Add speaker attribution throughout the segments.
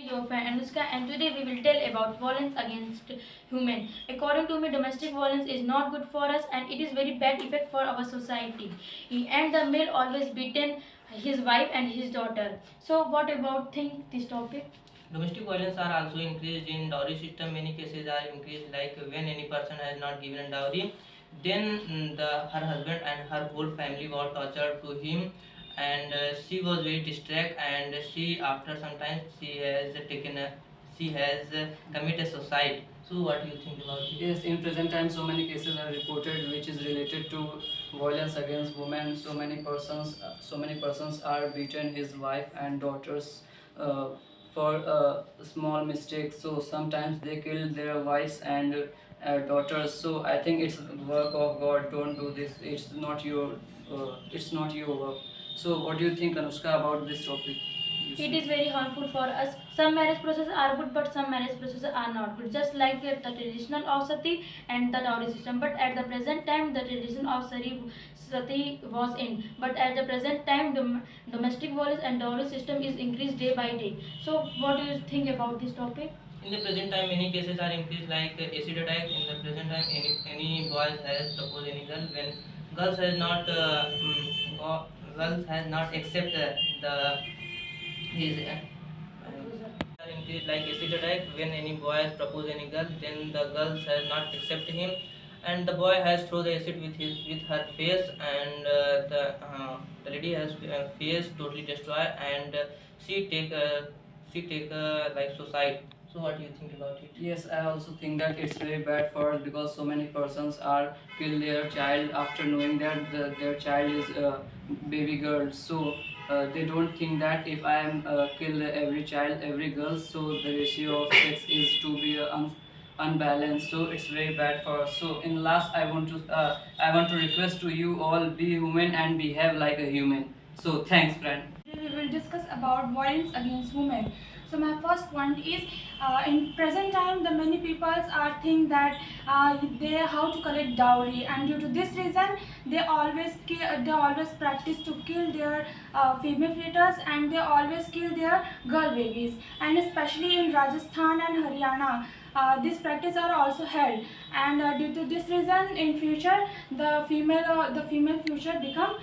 Speaker 1: Your friend Anushka, and today we will tell about violence against women. According to me, domestic violence is not good for us and it is very bad effect for our society. And the male always beaten his wife and his daughter. So what about think this topic?
Speaker 2: Domestic violence are also increased in dowry system. Many cases are increased, like when any person has not given a dowry, then her husband and her whole family were tortured to him, and she was very distracted, and she after some time she has committed suicide. So what do you think about it?
Speaker 3: Yes, in present time, so many cases are reported which is related to violence against women. So many persons are beaten his wife and daughters uh, for small mistakes. So sometimes they kill their wives and daughters. So I think it's work of God. Don't do this. It's not your work. So what do you think, Anushka, about this topic?
Speaker 1: It is very harmful for us. Some marriage processes are good, but some marriage processes are not good. Just like the traditional of sati and the dowry system. But at the present time, the tradition of sati was in. But at the present time, domestic violence and dowry system is increased day by day. So, what do you think about this topic?
Speaker 2: In the present time, many cases are increased, like acid attack. In the present time, any boys has proposed any girl, when girls has not girls has not accept the his are increased, like acid attack. When any boy has proposed any girl, then the girls has not accept him, and the boy has throw the acid with her face, and the lady has face totally destroyed, and she take like suicide. So what do you think about it?
Speaker 3: Yes, I also think that it's very bad for us because so many persons are kill their child after knowing that their child is a baby girl. So they don't think that if I am kill every child, every girl, so the ratio of sex is to be unbalanced. So it's very bad for us. So in last, I want to request to you all, be human and behave like a human. So thanks, friend.
Speaker 4: We will discuss about violence against women. So my first point is, in present time the many people are think that they how to collect dowry, and due to this reason they always practice to kill their female fetus, and they always kill their girl babies, and especially in Rajasthan and Haryana. This practice are also held, and due to this reason in future the female future become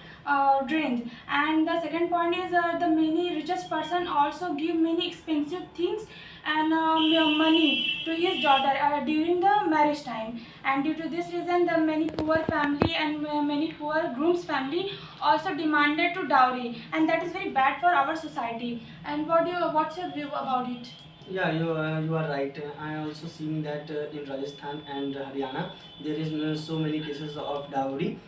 Speaker 4: drained. And the second point is, the many richest person also give many expensive things and money to his daughter during the marriage time, and due to this reason the many poor family and many poor groom's family also demanded to dowry, and that is very bad for our society. And what's your view about it?
Speaker 5: Yeah, you are right. I also seen that in Rajasthan and Haryana there is so many cases of dowry.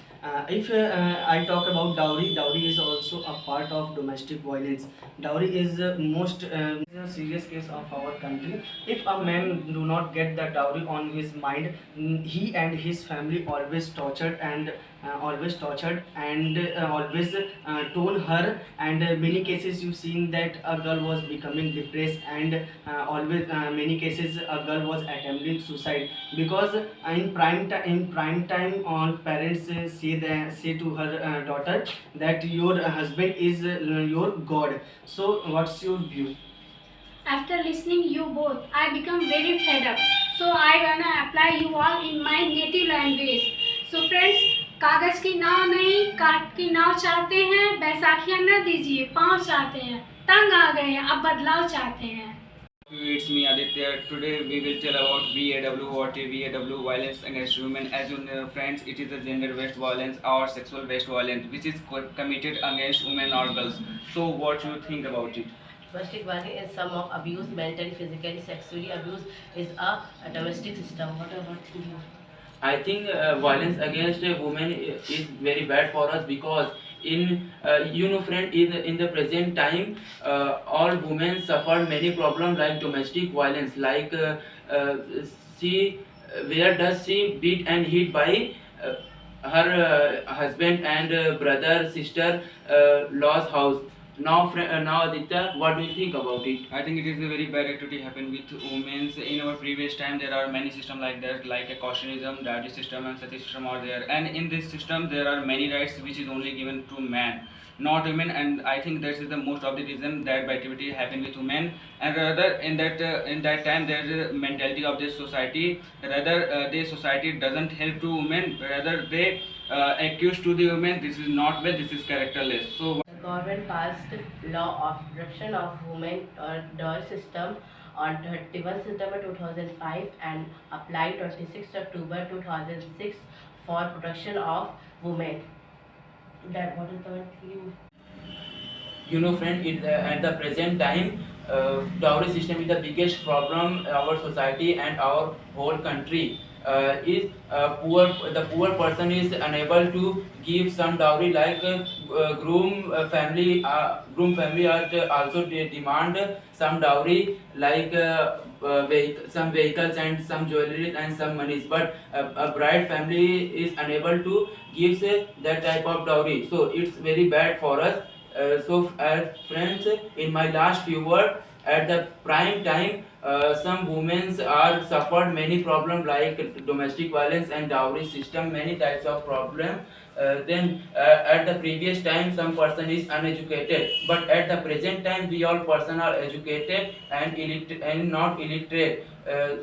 Speaker 5: If I talk about dowry, dowry is also a part of domestic violence. Dowry is most a serious case of our country. If a man do not get the dowry on his mind, he and his family always tortured and always told her, and many cases you've seen that a girl was becoming depressed, and always many cases a girl was attempting suicide, because in prime time all parents say to her daughter that your husband is your god. So what's your view?
Speaker 6: After listening you both, I become very fed up. So I gonna apply you all in my native language. So friends, कागज की नाव नहीं काट की नाव चाहते हैं, बैसाखियां न दीजिए पाँव चाहते हैं, तंग आ गए हैं अब बदलाव चाहते हैं.
Speaker 7: It's me Aditya. Today we will tell about VAW. What is VAW? Violence against women. As you know, friends, it is a gender-based violence or sexual-based violence which is committed against women or girls. So what do you think about it?
Speaker 8: Domestic violence is some of abuse, mentally, physically, sexually abuse is a domestic system. What about you?
Speaker 9: I think violence against a woman is very bad for us, because in friend, in the present time all women suffer many problems like domestic violence, like she where does she beat and hit by her husband and brother sister lost house. Now Aditya, what do you think about it?
Speaker 7: I think it is a very bad activity happen with women. In our previous time, there are many systems like that, like a cautionism, dietary system, and sati system are there. And in this system, there are many rights which is only given to man, not women. And I think that is the most of the reason that bad activity happen with women. And rather in that time, there is a mentality of this society. Rather, the society doesn't help to women. Rather, they accuse to the women. This is not well. This is characterless. So.
Speaker 8: The government passed law of protection of women dowry system on 31 September 2005 and applied 26 October 2006 for protection of women. That what is the you?
Speaker 9: You know, friend, at the present time, dowry system is the biggest problem in our society and our whole country. The poor person is unable to give some dowry, like groom family are also demand some dowry, like some vehicles and some jewelry and some monies, but a bride family is unable to give that type of dowry, so it's very bad for us. As friends, in my last few words, at the prime time, some women are suffered many problems like domestic violence and dowry system, many types of problem. Then at the previous time, some person is uneducated, but at the present time, we all person are educated and not illiterate.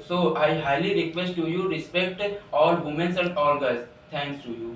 Speaker 9: So I highly request to you respect all women and all girls. Thanks to you.